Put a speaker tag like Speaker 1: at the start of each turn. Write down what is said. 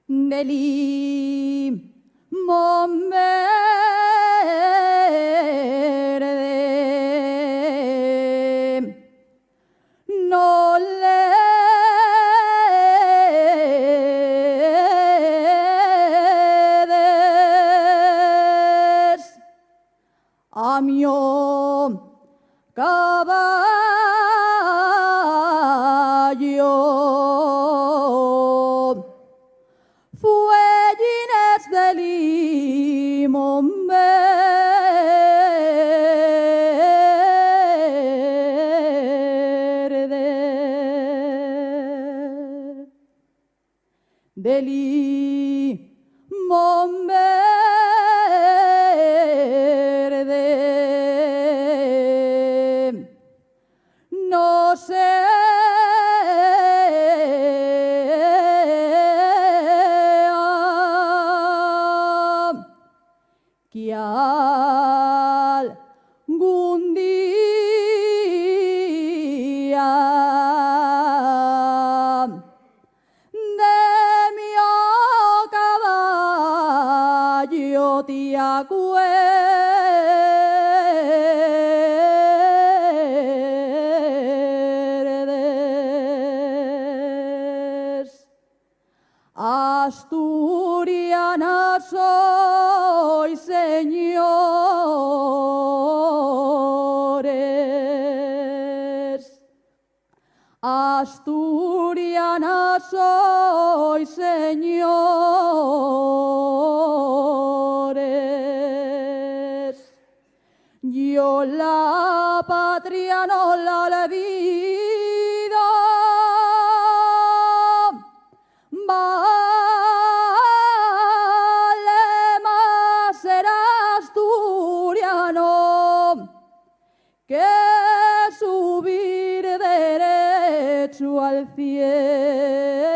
Speaker 1: Deli Monteverde no le des a mio caballo fuellines de limón verde, de limón verde, no sé que algún día de mi caballo te acuerdes. Asturiana soy, señores. Asturiana soy, señores. Yo la patria no la olvido. Vale más ser asturiano que subir derecho al cielo.